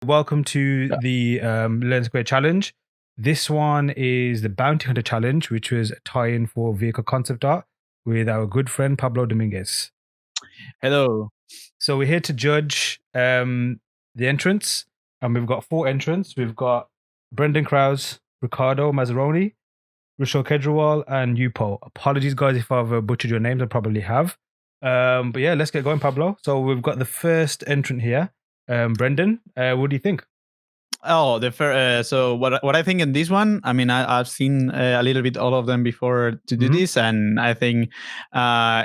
Welcome to Yeah. the Learn Square Challenge. This one is the Bounty Hunter Challenge, which was a tie-in for vehicle concept art with our good friend Pablo Dominguez. Hello. So we're here to judge the entrants, and we've got 4 entrants. We've got Brendan Krause, Ricardo Mazzaroni, Rochelle Kedrawal, and Yupo. Apologies, guys, if I've butchered your names. I probably have. But yeah, let's get going, Pablo. So we've got the first entrant here, Brendan. What do you think? Oh, so what I think in this one, I mean, I've seen a little bit all of them before to do Mhm. this, and I think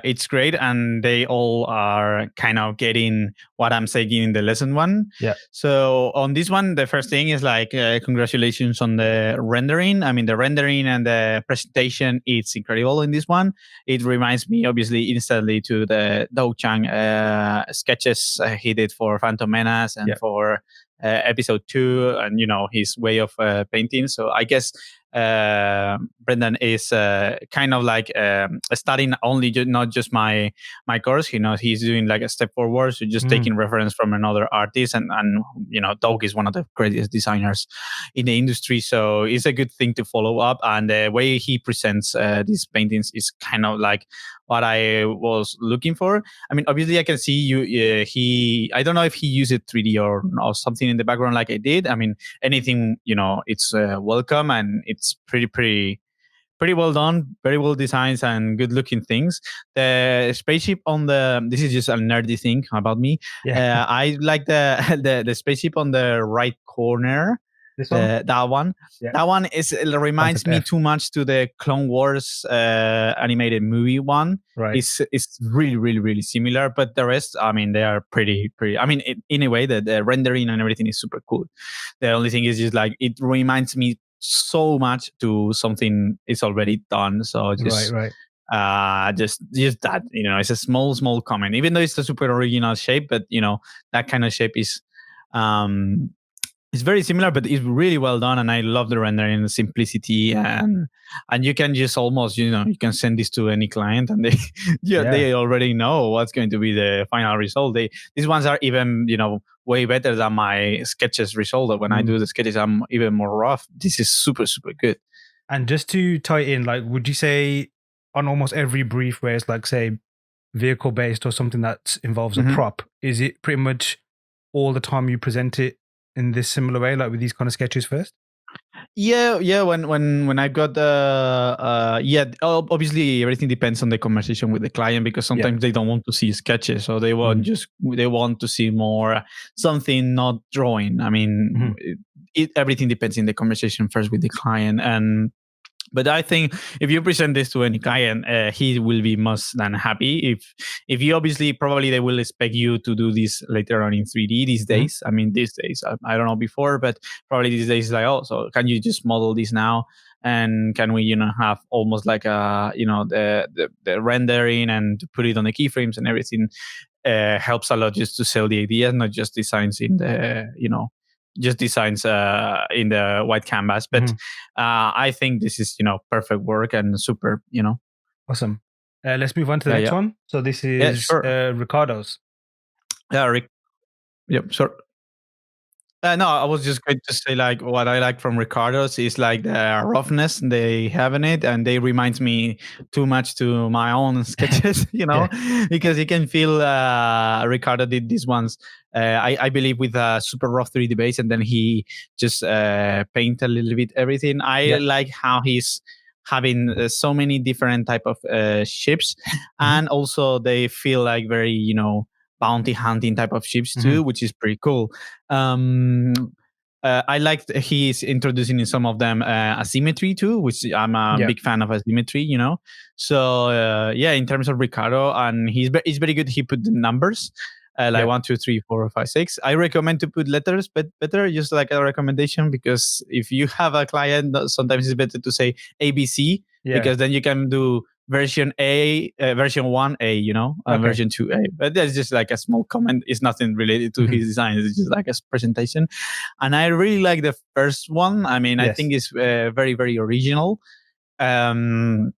it's great, and they all are kind of getting what I'm saying in the lesson one. Yeah. So on this one, the first thing is like congratulations on the rendering. I mean, the rendering and the presentation, it's incredible in this one. It reminds me obviously instantly to the Do Chang sketches he did for Phantom Menace and Yeah. for episode 2, and his way of painting. So I guess Brendan is kind of like studying only not just my course. He's doing like a step forward, so just Mm. taking reference from another artist, and Doug is one of the greatest designers in the industry, so it's a good thing to follow up. And the way he presents these paintings is kind of like what I was looking for. I mean, obviously, I can see you. I don't know if he used it 3D or something in the background like I did. I mean, anything, it's welcome, and it's pretty well done, very well designed, and good looking things. The spaceship on this is just a nerdy thing about me. Yeah. I like the, the spaceship on the right corner. This one? That one. Yeah. That one it reminds Concept me F. too much to the Clone Wars animated movie one. Right. It's really really really similar, but the rest, I mean, they are pretty. I mean, in a way, the rendering and everything is super cool. The only thing is just like it reminds me so much to something is already done. So Right. just that, it's a small comment, even though it's a super original shape, but that kind of shape is um it's very similar, but it's really well done, and I love the rendering, the simplicity, and you can just almost, you can send this to any client, and they Yeah. they already know what's going to be the final result. These ones are even way better than my sketches result. When I do the sketches, I'm even more rough. This is super super good. And just to tie it in, like, would you say on almost every brief where it's like, say, vehicle based or something that involves a Mhm. prop, is it pretty much all the time you present it in this similar way, like with these kind of sketches first? Yeah. When I got the obviously everything depends on the conversation with the client, because Yeah. sometimes they don't want to see sketches, so they want to see more something not drawing. I mean, everything depends in the conversation first with the client. But I think if you present this to any client, he will be most than happy. If you obviously, probably they will expect you to do this later on in 3D these days. I mean, these days, I don't know before, but probably these days, like, oh, so can you just model this now? And can we, have almost like the rendering and to put it on the keyframes and everything helps a lot just to sell the ideas, not just designs in the, just designs in the white canvas. But I think this is, perfect work and super, Awesome. Let's move on to the yeah, next yeah, one. So this yeah, is sure, Ricardo's. yeah, yep, sure. No, I was just going to say, like, what I like from Ricardo's is like the roughness they have in it, and they reminds me too much to my own sketches, Yeah. because you can feel Ricardo did these ones. I believe with a super rough 3D base, and then he just paint a little bit everything. I Yeah. like how he's having so many different type of ships, and also they feel like very, bounty hunting type of ships too, which is pretty cool. um I like he's introducing in some of them asymmetry too, which I'm a Yeah. big fan of asymmetry, So yeah, in terms of Ricardo, and he's very good. He put the numbers like Yeah. 1, 2, 3, 4, 5, 6. I recommend to put letters, but better, just like a recommendation, because if you have a client, sometimes it's better to say ABC, Yeah. because then you can do version A, version 1A, and Okay. version 2A. But that's just like a small comment. It's nothing related to his design. It's just like a presentation. And I really like the first one. I mean, I Yes. think it's very, very original. Um,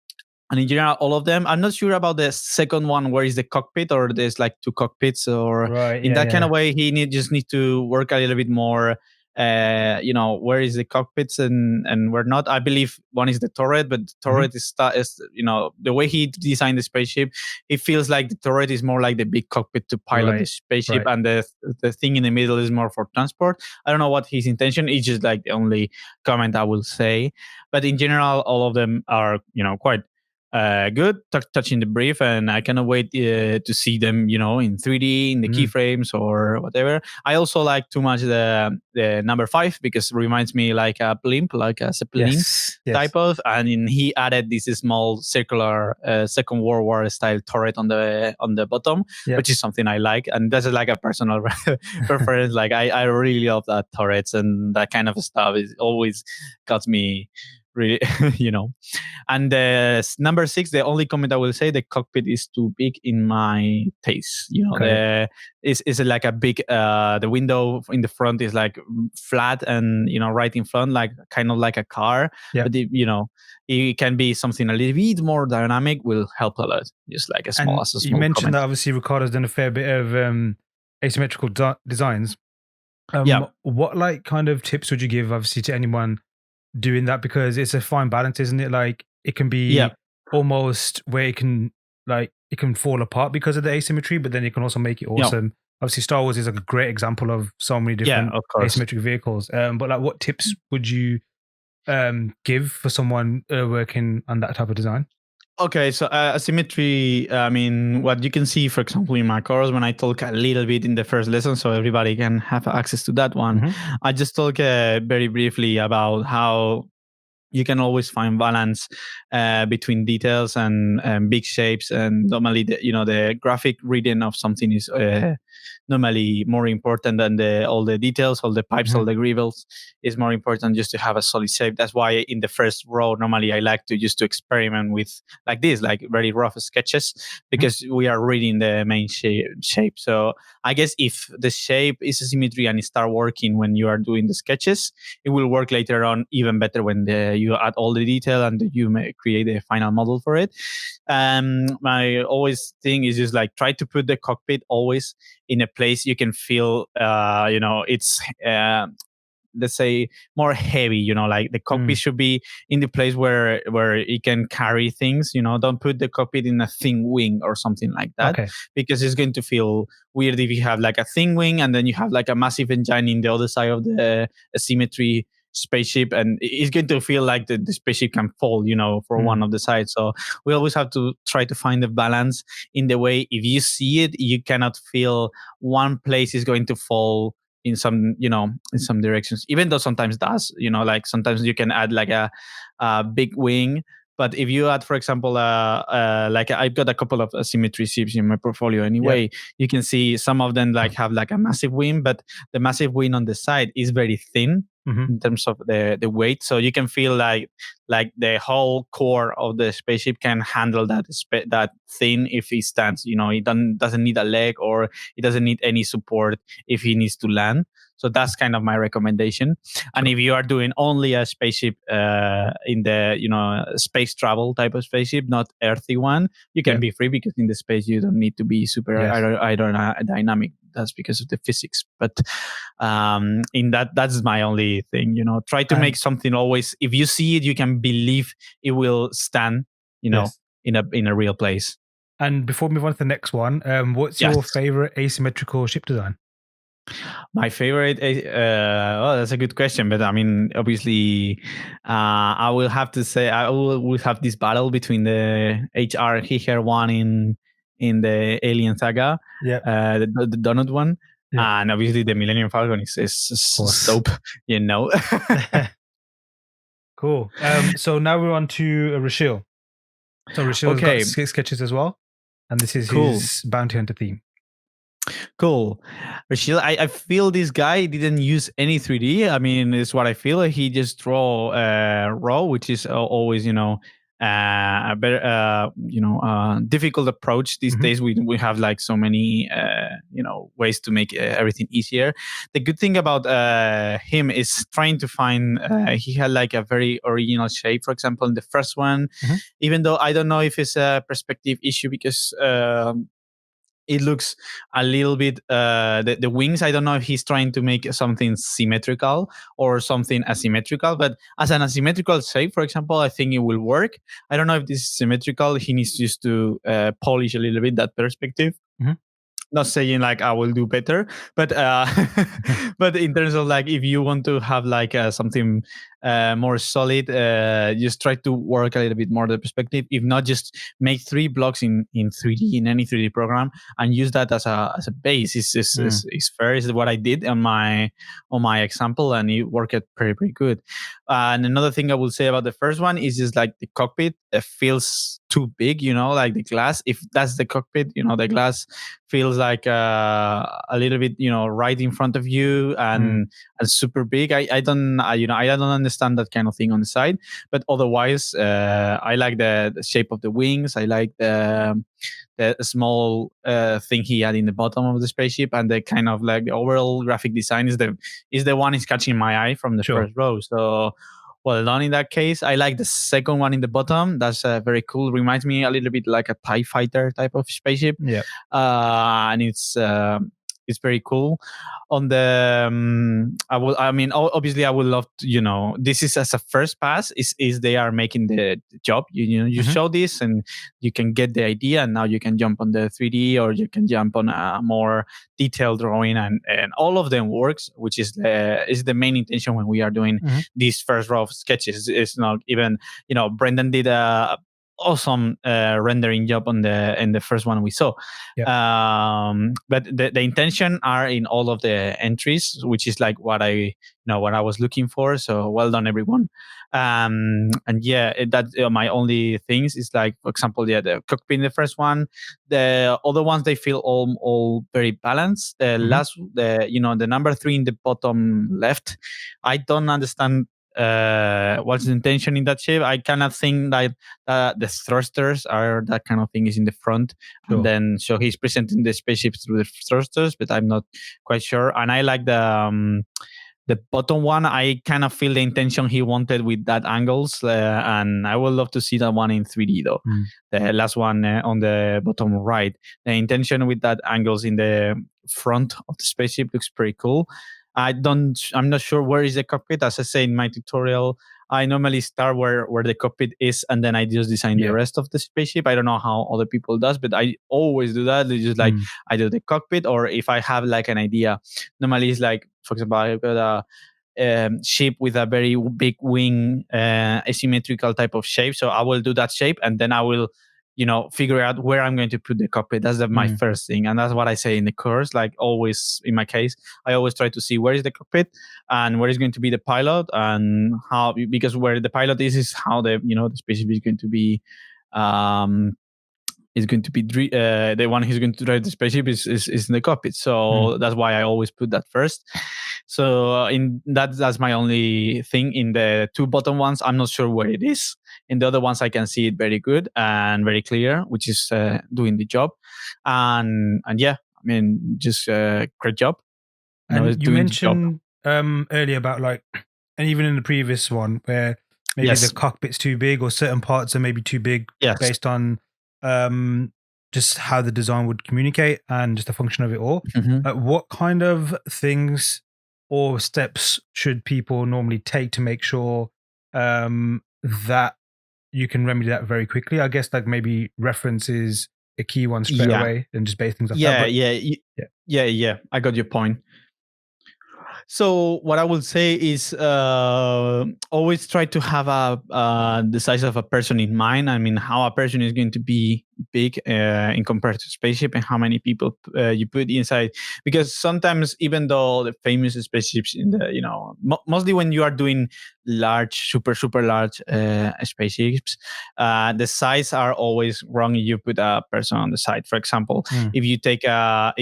And in general, all of them. I'm not sure about the second one, where is the cockpit, or there's like two cockpits, or Right. in Yeah. that kind Yeah. of way, he just need to work a little bit more. Where is the cockpits and where not? I believe one is the turret, but the turret is the way he designed the spaceship. It feels like the turret is more like the big cockpit to pilot the spaceship, Right. and the thing in the middle is more for transport. I don't know what his intention. It's just like the only comment I will say. But in general, all of them are quite good, touching the brief, and I cannot wait to see them, in 3D, in the keyframes or whatever. I also like too much the number 5, because it reminds me like a blimp, like a Zeppelin type of, and he added this small circular Second World War style turret on the bottom, which is something I like, and that's like a personal preference. Like I really love that turrets, and that kind of stuff is always got me really, And number 6, the only comment I will say, the cockpit is too big in my taste. It's like a big, the window in the front is like flat and, right in front, like kind of like a car. But it can be something a little bit more dynamic, will help a lot. Just like a small you mentioned comment. that obviously Ricardo's done a fair bit of asymmetrical designs. What like kind of tips would you give obviously to anyone doing that? Because it's a fine balance, isn't it? Like it can be almost where it can fall apart because of the asymmetry, but then you can also make it awesome. Obviously Star Wars is like a great example of so many different asymmetric vehicles. But like what tips would you give for someone working on that type of design? Okay, so asymmetry, I mean, what you can see, for example, in my course, when I talk a little bit in the first lesson, so everybody can have access to that one, I just talk very briefly about how you can always find balance between details and big shapes. And normally, the graphic reading of something is normally more important than all the details, all the pipes, all the gravels is more important just to have a solid shape. That's why in the first row, normally I like to just to experiment with like this, like very rough sketches, because we are reading the main shape. So I guess if the shape is a symmetry and it start working when you are doing the sketches, it will work later on even better when you add all the detail and you may create a final model for it. My always thing is just like try to put the cockpit always in a place you can feel, it's let's say more heavy, like the cockpit should be in the place where it can carry things. Don't put the cockpit in a thin wing or something like that, because it's going to feel weird if you have like a thin wing and then you have like a massive engine in the other side of the symmetry spaceship, and it's going to feel like the spaceship can fall, for one of the sides. So we always have to try to find the balance in the way, if you see it, you cannot feel one place is going to fall in some directions, even though sometimes does, like sometimes you can add like a big wing. But if you add, for example, like I've got a couple of asymmetry ships in my portfolio anyway, you can see some of them like have like a massive wing, but the massive wing on the side is very thin in terms of the weight. So you can feel like the whole core of the spaceship can handle that thin if it stands. It doesn't need a leg, or it doesn't need any support if he needs to land. So that's kind of my recommendation. And if you are doing only a spaceship in the space travel type of spaceship, not earthy one, you can be free, because in the space you don't need to be super aerodynamic. That's because of the physics. But in that's my only thing. Try to make something always, if you see it, you can believe it will stand. In a real place. And before we move on to the next one, what's your favorite asymmetrical ship design? My favorite, that's a good question. But I mean, obviously, I will have to say I will have this battle between the HR Hiher one in the Alien Saga, the donut one, and obviously the Millennium Falcon is dope. Cool. So now we're on to Rashil. So Rashil's got 6 sketches as well, and this is his bounty hunter theme. Cool. Rashil, I feel this guy didn't use any 3D. I mean, it's what I feel. He just draw raw, which is always, a better, difficult approach these days. We have like so many, ways to make everything easier. The good thing about him is trying to find. He had like a very original shape. For example, in the first one, even though I don't know if it's a perspective issue because. It looks a little bit the wings. I don't know if he's trying to make something symmetrical or something asymmetrical, but as an asymmetrical shape, for example, I think it will work. I don't know if this is symmetrical. He needs just to polish a little bit that perspective. Not saying like I will do better, but but in terms of like if you want to have like something more solid, just try to work a little bit more the perspective. If not, just make 3 blocks in 3D in any 3D program and use that as a base. Is fair. Is what I did on my example, and it worked pretty good. And another thing I will say about the first one is just like the cockpit feels too big, like the glass. If that's the cockpit, the glass feels like a little bit, right in front of you and super big. I don't understand that kind of thing on the side, but otherwise, I like the shape of the wings. I like the small thing he had in the bottom of the spaceship, and the kind of like the overall graphic design is the one is catching my eye from the first row. So well done in that case. I like the second one in the bottom. That's very cool. Reminds me a little bit like a TIE fighter type of spaceship. Yeah. And it's very cool. On the obviously I would love to, this is as a first pass is they are making the job. You show this and you can get the idea, and now you can jump on the 3D or you can jump on a more detailed drawing, and all of them works, which is the main intention when we are doing these first row of sketches. It's not even, Brendan did a awesome rendering job in the first one we saw. But the intention are in all of the entries, which is like what I was looking for. So well done, everyone. And that my only things is like, for example, the cockpit in the first one. The other ones, they feel all very balanced. The last, the number 3 in the bottom left, I don't understand what's the intention in that shape. I cannot think that the thrusters are that kind of thing is in the front, and then so he's presenting the spaceship through the thrusters, but I'm not quite sure. And I like the bottom one. I kind of feel the intention he wanted with that angles, and I would love to see that one in 3D though. The last one on the bottom right, the intention with that angles in the front of the spaceship looks pretty cool. I'm not sure where is the cockpit. As I say in my tutorial, I normally start where the cockpit is, and then I just design the rest of the spaceship. I don't know how other people does, but I always do that. It's just like I do the cockpit, or if I have like an idea, normally it's like, for example, I've got a ship with a very big wing, asymmetrical type of shape. So I will do that shape, and then I will figure out where I'm going to put the cockpit. That's my first thing. And that's what I say in the course. Like always, in my case, I always try to see where is the cockpit and where is going to be the pilot, and how, because where the pilot is how the spaceship is going to be, the one who's going to drive the spaceship is in the cockpit. So that's why I always put that first. So that's my only thing. In the 2 bottom ones, I'm not sure where it is. In the other ones, I can see it very good and very clear, which is doing the job. And just great job. And you mentioned earlier about like, and even in the previous one, where maybe the cockpit's too big or certain parts are maybe too big based on just how the design would communicate and just the function of it all. What kind of things or steps should people normally take to make sure that you can remedy that very quickly? I guess like maybe reference is a key one straight away and just base things like that. Yeah. I got your point. So what I would say is always try to have the size of a person in mind. I mean, how a person is going to be big in compared to spaceship, and how many people you put inside. Because sometimes, even though the famous spaceships in the mostly when you are doing large, super large spaceships, the size are always wrong. You put a person on the side. For example, if you take a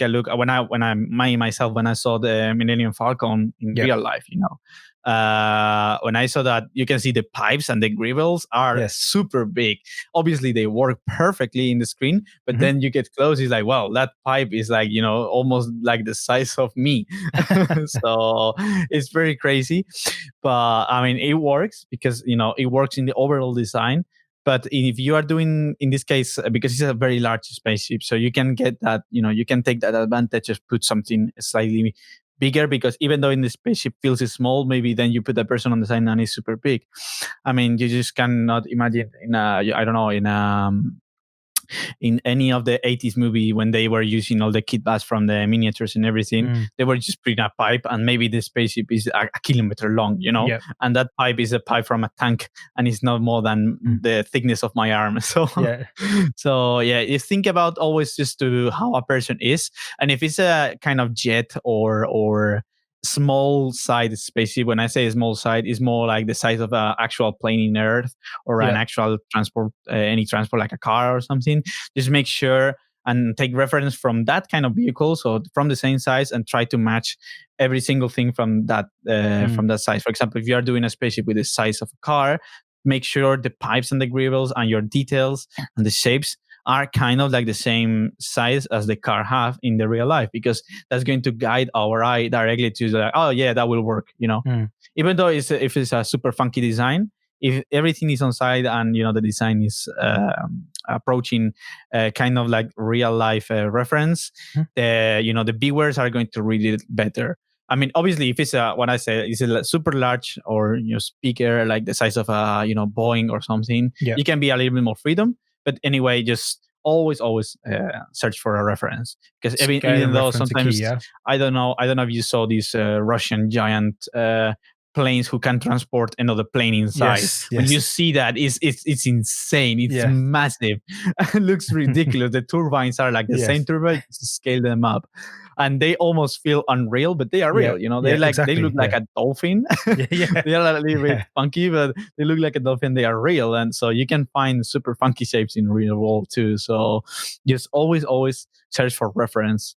look, when I myself when I saw the Millennium Falcon in real life, when I saw that, you can see the pipes and the gravels are super big. Obviously, they work perfectly in the screen, but then you get close, it's like, well, that pipe is like, almost like the size of me. So it's very crazy. But I mean, it works because, it works in the overall design. But if you are doing, in this case, because it's a very large spaceship, so you can get that, you can take that advantage of put something slightly bigger, because even though in the spaceship feels small, maybe then you put a person on the side and it's super big. I mean, you just cannot imagine I don't know, in any of the 80s movie when they were using all the kit baths from the miniatures and everything, they were just putting a pipe, and maybe the spaceship is a kilometer long, and that pipe is a pipe from a tank, and it's not more than the thickness of my arm. So you think about always just to how a person is, and if it's a kind of jet or small side spaceship. When I say small side, is more like the size of an actual plane in Earth, or an actual transport, any transport like a car or something. Just make sure and take reference from that kind of vehicle, so from the same size, and try to match every single thing from that size. For example, if you are doing a spaceship with the size of a car, make sure the pipes and the gravels and your details and the shapes are kind of like the same size as the car have in the real life, because that's going to guide our eye directly to like, oh yeah, that will work, even though if it's a super funky design, if everything is on side and the design is approaching kind of like real life reference, the viewers are going to read it better. I mean, obviously, if it's what I say is a super large or speaker like the size of a Boeing or something, you can be a little bit more freedom. But anyway, just always search for a reference, because even though sometimes I don't know if you saw these Russian giant planes who can transport another plane inside. When you see that, it's insane. It's massive. It looks ridiculous. The turbines are like the same turbine, to scale them up, and they almost feel unreal, but they are real. They they look like a dolphin. They are a little bit funky, but they look like a dolphin. They are real, and so you can find super funky shapes in real world too. So just always search for reference.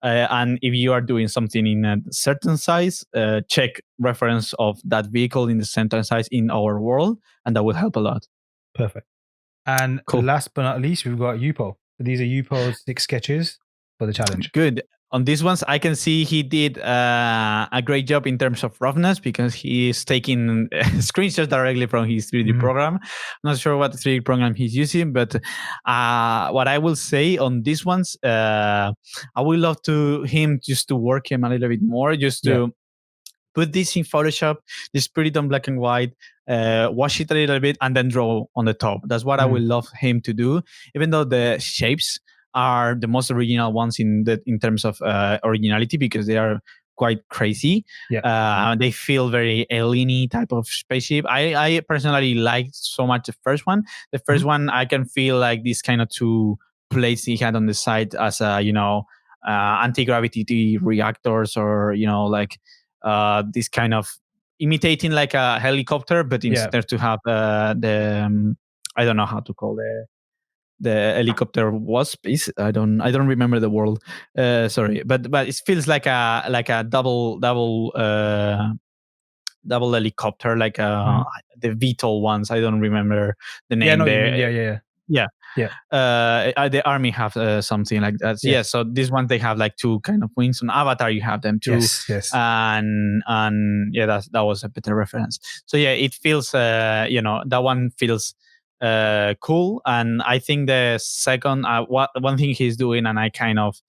And if you are doing something in a certain size, check reference of that vehicle in the certain size in our world, and that will help a lot. Perfect. And last but not least, we've got Yupo. These are Yupo's 6 sketches for the challenge. Good. On these ones, I can see he did a great job in terms of roughness, because he is taking screenshots directly from his 3D program. I'm not sure what 3D program he's using, but what I will say on these ones, I would love him just to work him a little bit more, just to put this in Photoshop, just put it on black and white, wash it a little bit, and then draw on the top. That's what I would love him to do, even though the shapes are the most original ones in terms of originality, because they are quite crazy. They feel very alien-y type of spaceship. I personally like so much the first one. The first one, I can feel like this kind of 2 plates he had on the side as a anti-gravity reactors, or like this kind of imitating like a helicopter, but instead to have the I don't know how to call the helicopter wasp is. I don't remember the word. Sorry, but it feels like a double helicopter, like the VTOL ones. I don't remember the name. The army have something like that. So this one, they have like 2 kind of wings. On Avatar, you have them too. And that was a better reference. So it feels that one feels cool. And I think the second one thing he's doing, and I kind of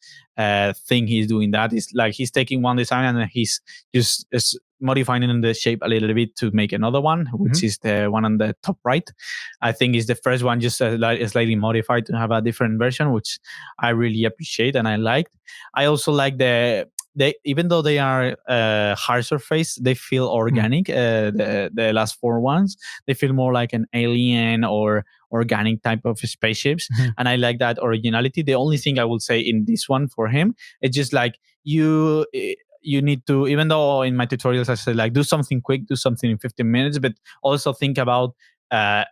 think he's doing that, is like he's taking one design and he's just modifying the shape a little bit to make another one, which is the one on the top right. I think is the first one just slightly modified to have a different version, which I really appreciate and I liked. I also like even though they are hard surface, they feel organic. The last 4 ones, they feel more like an alien or organic type of spaceships, and I like that originality. The only thing I will say in this one for him, it's just like you need to, even though in my tutorials I said like do something quick, do something in 15 minutes, but also think about I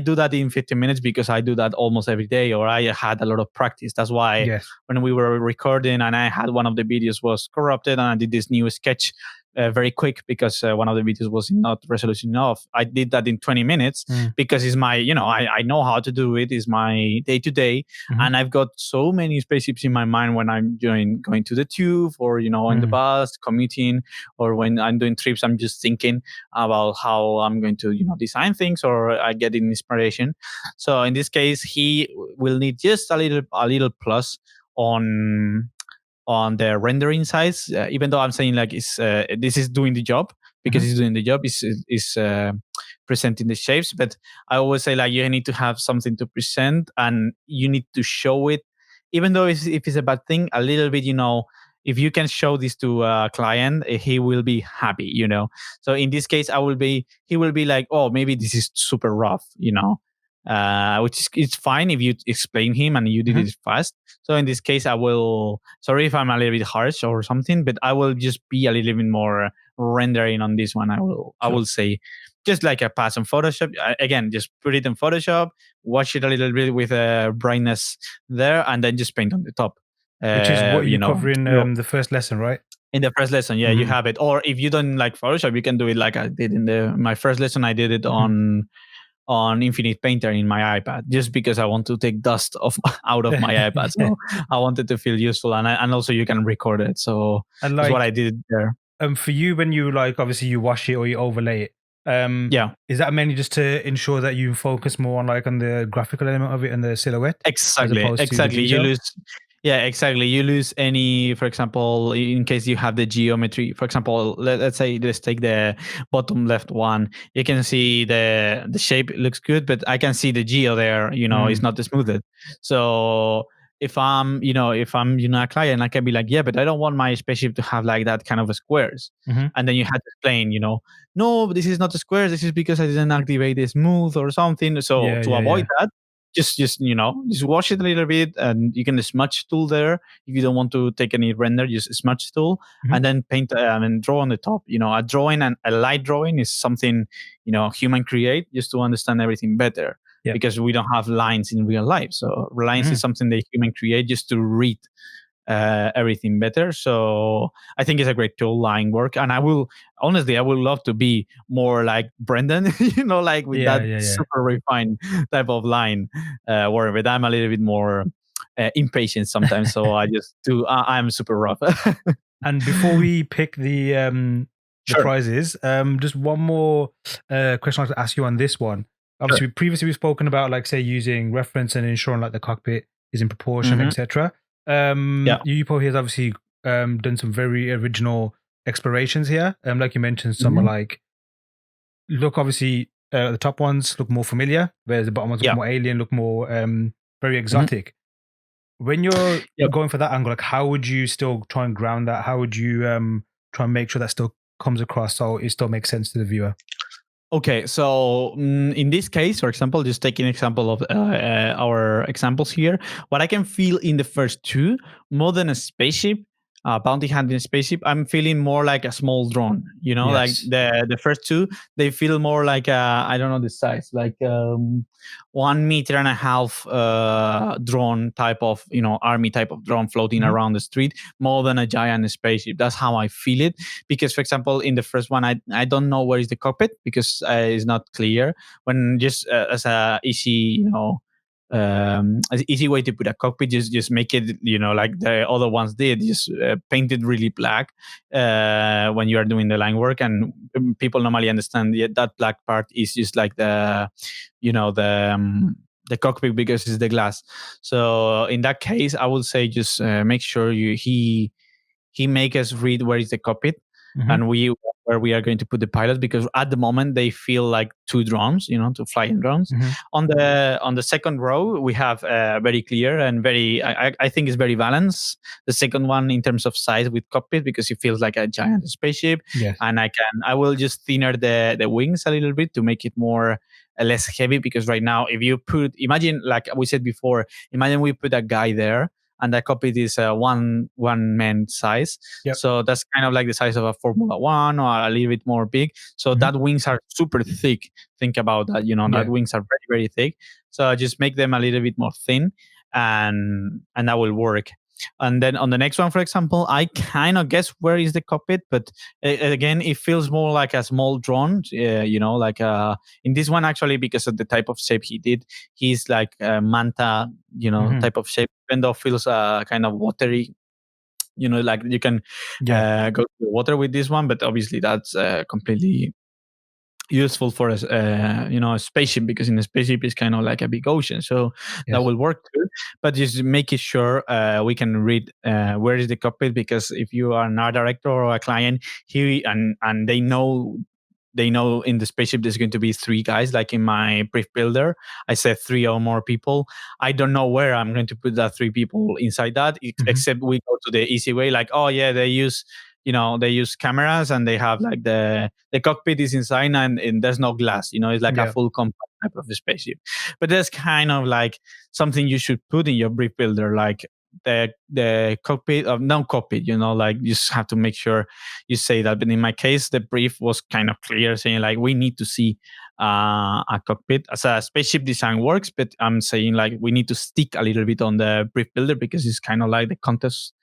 do that in 15 minutes because I do that almost every day, or I had a lot of practice. That's why when we were recording and I had one of the videos was corrupted and I did this new sketch very quick because one of the videos was not resolution enough. I did that in 20 minutes because it's my, I know how to do it. It's my day to day. And I've got so many spaceships in my mind when I'm going to the tube or, in the bus, commuting, or when I'm doing trips, I'm just thinking about how I'm going to, design things, or I get inspiration. So in this case, he will need just a little plus on the rendering size, even though I'm saying like this is doing the job, because it's doing the job, is presenting the shapes. But I always say like you need to have something to present, and you need to show it, even though if it's a bad thing, a little bit. If you can show this to a client, he will be happy. So in this case, he will be like, oh, maybe this is super rough. Which is it's fine if you explain him and you did it fast. So in this case, I will. Sorry if I'm a little bit harsh or something, but I will just be a little bit more rendering on this one. I will say, just like a pass on Photoshop. Again, just put it in Photoshop, watch it a little bit with brightness there, and then just paint on the top. Which is what you cover in the first lesson, right? In the first lesson, yeah, you have it. Or if you don't like Photoshop, you can do it like I did in my first lesson. I did it on Infinite Painter in my iPad, just because I want to take dust out of my iPad. So I wanted to feel useful, and also you can record it. So that's what I did there. For you, when you obviously you wash it or you overlay it, is that mainly just to ensure that you focus more on the graphical element of it and the silhouette? Exactly. You lose. Yeah, exactly. You lose any, for example, in case you have the geometry. For example, let's take the bottom left one. You can see the shape looks good, but I can see the geo there. It's not smoothed. So if I'm a client, I can be like, yeah, but I don't want my spaceship to have like that kind of squares. And then you have to explain, no, this is not the squares. This is because I didn't activate the smooth or something. So to avoid that, just wash it a little bit, and you can smudge tool there if you don't want to take any render. Just smudge tool and then paint and draw on the top. A drawing, and a light drawing is something human create just to understand everything better, because we don't have lines in real life. So lines is something that human create just to read everything better. So I think it's a great tool, line work. And I would love to be more like Brendan, like with that super refined type of line work. But I'm a little bit more impatient sometimes. So I just do, I'm super rough. And before we pick the prizes, just one more question I'd like to ask you on this one. Obviously, previously we've spoken about say using reference and ensuring the cockpit is in proportion, etc. Yupo has obviously done some very original explorations here. Like you mentioned, some are look obviously the top ones look more familiar, whereas the bottom ones look more alien, look more very exotic. When you're going for that angle, how would you still try and ground that? How would you try and make sure that still comes across so it still makes sense to the viewer? Okay, so in this case, for example, just taking an example of our examples here, what I can feel in the first two, more than a spaceship, bounty hunting spaceship, I'm feeling more like a small drone. Like the first two, they feel more like I don't know the size, like 1.5 meter drone type of army type of drone floating around the street, more than a giant spaceship. That's how I feel it. Because for example, in the first one, I don't know where is the cockpit because it's not clear. When just as a easy an easy way to put a cockpit, just make it like the other ones did, just paint it really black when you are doing the line work, and people normally understand that black part is just like the the cockpit because it's the glass. So in that case, I would say just make sure he make us read where is the cockpit and where we are going to put the pilots, because at the moment they feel like two drones, two flying drones. On the second row, we have very clear and very, I think it's very balanced. The second one in terms of size with cockpit, because it feels like a giant spaceship. And I will just thinner the wings a little bit to make it more less heavy, because right now, if you imagine, like we said before, imagine we put a guy there, and that cockpit is one man size. So that's kind of like the size of a Formula One or a little bit more big. So that wings are super thick. Think about that. That wings are very, very thick. So just make them a little bit more thin, and that will work. And then on the next one, for example, I kind of guess where is the cockpit, but again, it feels more like a small drone. Like in this one actually, because of the type of shape he did, he's like a manta, type of shape. Even though it feels kind of watery, like you can go to the water with this one, but obviously that's completely useful for a spaceship, because in a spaceship it's kind of like a big ocean, so that will work too. But just making sure we can read where is the cockpit, because if you are an art director or a client, and they know in the spaceship there's going to be 3 guys, like in my brief builder I said 3 or more people. I don't know where I'm going to put that 3 people inside that, except we go to the easy way, like, oh yeah, they use cameras, and they have like the cockpit is inside, and there's no glass, it's like a full compact type of a spaceship. But that's kind of like something you should put in your brief builder, like the cockpit of no cockpit, like you just have to make sure you say that. But in my case, the brief was kind of clear, saying like we need to see a cockpit. As a spaceship design works, but I'm saying like we need to stick a little bit on the brief builder, because it's kind of like the contest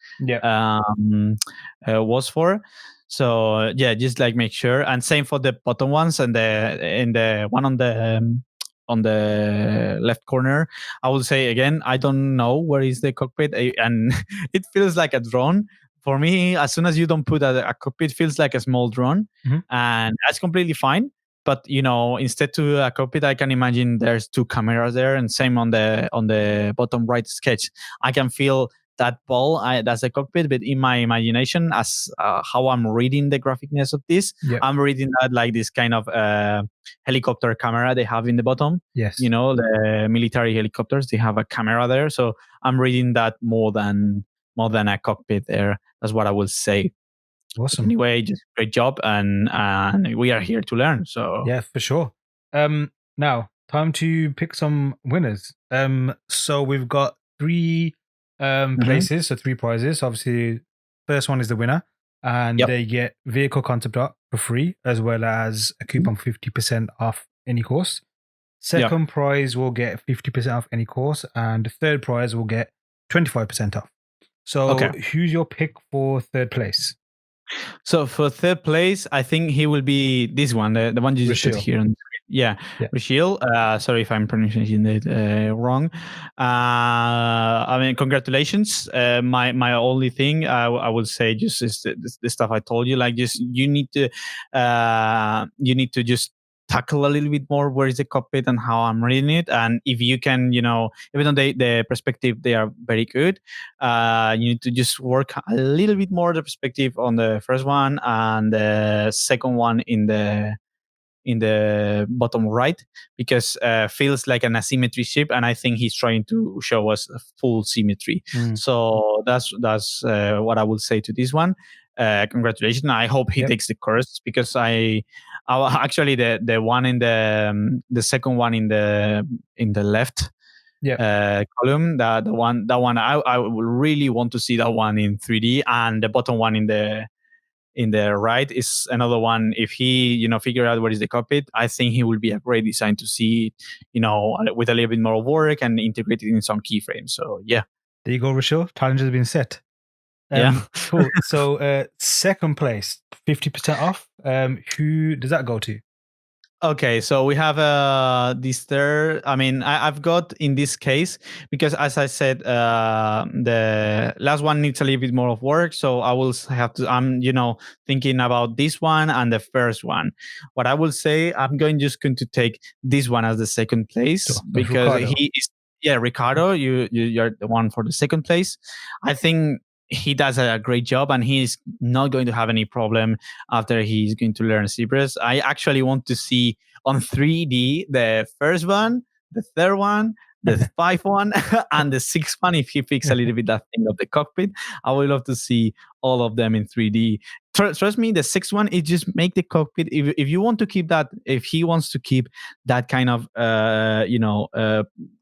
was for. So just like make sure. And same for the bottom ones, and the one on the left corner. I will say again, I don't know where is the cockpit, and it feels like a drone. For me, as soon as you don't put a cockpit, it feels like a small drone, and that's completely fine. But instead to a cockpit, I can imagine there's 2 cameras there, and same on the bottom right sketch. I can feel that ball, that's a cockpit, but in my imagination, as how I'm reading the graphicness of this, I'm reading that like this kind of helicopter camera they have in the bottom. Yes. The military helicopters, they have a camera there. So I'm reading that more than a cockpit there. That's what I will say. Awesome. But anyway, just great job, and we are here to learn. So yeah, for sure. Now time to pick some winners. So we've got 3 places, so 3 prizes. Obviously, first one is the winner, and they get vehicle concept art for free, as well as a coupon 50% off any course. Second prize will get 50% off any course, and the third prize will get 25% off. So who's your pick for third place? So for third place, I think he will be this one, the one you just put here on the screen. Yeah. Rachel. Sorry if I'm pronouncing it wrong. I mean, congratulations. My only thing I would say just is the stuff I told you. Like, just you need to just tackle a little bit more where is the cockpit and how I'm reading it. And if you can, even though the perspective, they are very good, you need to just work a little bit more the perspective on the first one, and the second one in the bottom right, because feels like an asymmetry ship, and I think he's trying to show us a full symmetry. So that's what I would say to this one. Congratulations. I hope he takes the course, because I actually the one in the second one in the left column, that one I will really want to see that one in 3D, and the bottom one in the right is another one. If he figure out what is the cockpit, I think he will be a great design to see, with a little bit more work and integrate it in some keyframes. So there you go, Rachel. Challenge has been set. Cool. So second place, 50% off. Who does that go to? Okay, so we have this third. I mean, I've got in this case, because as I said, the last one needs a little bit more of work. So I will have to. I'm thinking about this one and the first one. What I will say, I'm just going to take this one as the second place, because Ricardo. he is. Yeah, Ricardo, you're the one for the second place. I think he does a great job, and he's not going to have any problem after he's going to learn Cypress. I actually want to see on 3D the first one, the third one, the 5th one, and the 6th one. If he fixes a little bit that thing of the cockpit, I would love to see all of them in 3D. Trust me, the 6th one, it just make the cockpit. If you want to keep that, if he wants to keep that kind of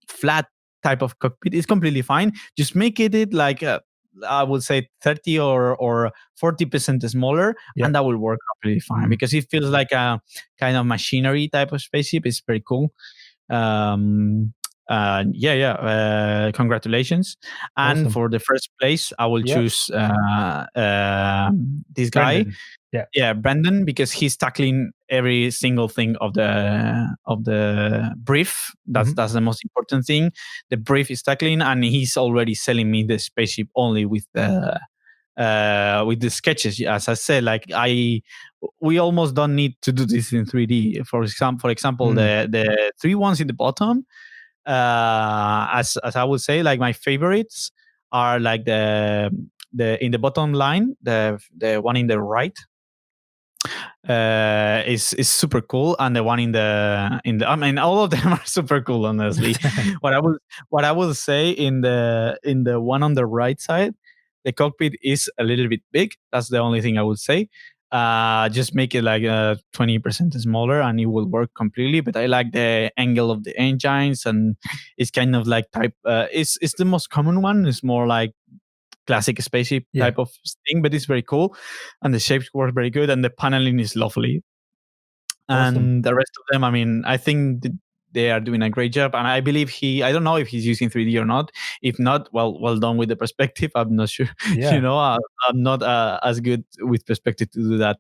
flat type of cockpit, it's completely fine. Just make it like I would say 30 or 40% smaller, and that will work completely fine, because it feels like a kind of machinery type of spaceship. It's very cool. Congratulations. And Awesome. for the first place, I will Yep. choose this guy. Brendan. Yeah. Yeah, Brandon, because he's tackling every single thing of the brief. That's the most important thing. The brief is tackling, and he's already selling me the spaceship only with the sketches. As I said, like we almost don't need to do this in 3D. For example, the three ones in the bottom, as I would say, like my favorites are like the in the bottom line, the one in the right is super cool, and the one in the I mean, all of them are super cool, honestly. what I will say in the one on the right side, the cockpit is a little bit big. That's the only thing I would say. Just make it like 20% smaller and it will work completely. But I like the angle of the engines, and it's kind of like type. It's the most common one. It's more like classic spaceship type of thing, but it's very cool, and the shapes work very good, and the paneling is lovely. Awesome. And the rest of them, I mean, I think they are doing a great job, and I believe I don't know if he's using 3D or not. If not, well done with the perspective. I'm not sure. Yeah. I'm not as good with perspective to do that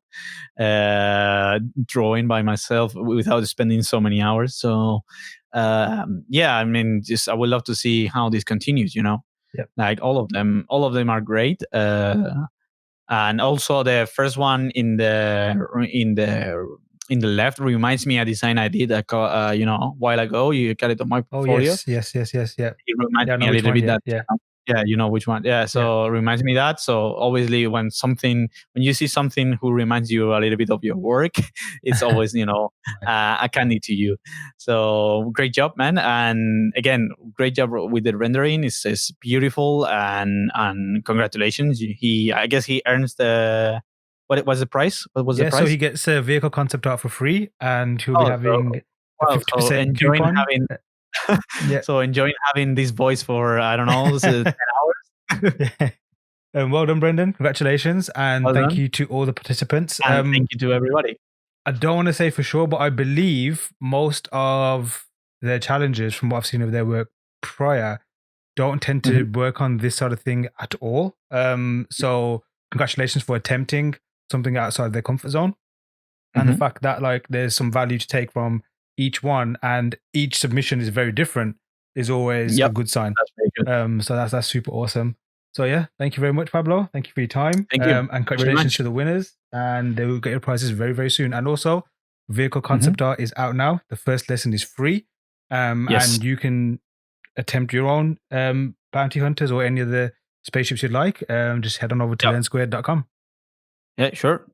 drawing by myself without spending so many hours. So I mean, just I would love to see how this continues. Yep. Like all of them are great. And also the first one in the left reminds me a design I did a while ago. You got it on my portfolio. Yes. Yeah. It reminds me a little bit that. Yeah, you know which one. Yeah, so it reminds me that. So obviously, when you see something who reminds you a little bit of your work, it's always a candy to you. So great job, man! And again, great job with the rendering. It's beautiful, and congratulations. I guess he earns the. What was the price? What was the price? So he gets a vehicle concept art for free, and he'll be having a 50% coupon. So enjoying having this voice for, I don't know, 10 hours. Well done, Brendan. Congratulations. And thank you to all the participants. And thank you to everybody. I don't want to say for sure, but I believe most of their challenges, from what I've seen of their work prior, don't tend to work on this sort of thing at all. So congratulations for attempting something outside their comfort zone. And the fact that like there's some value to take from each one, and each submission is very different, is always a good sign. That's very good. So that's super awesome. So yeah, thank you very much, Pablo. Thank you for your time. Thank you. And congratulations to the winners. And they will get your prizes very, very soon. And also, vehicle concept art is out now. The first lesson is free. And you can attempt your own bounty hunters or any of the spaceships you'd like. Just head on over to lenssquared.com. Yeah, sure.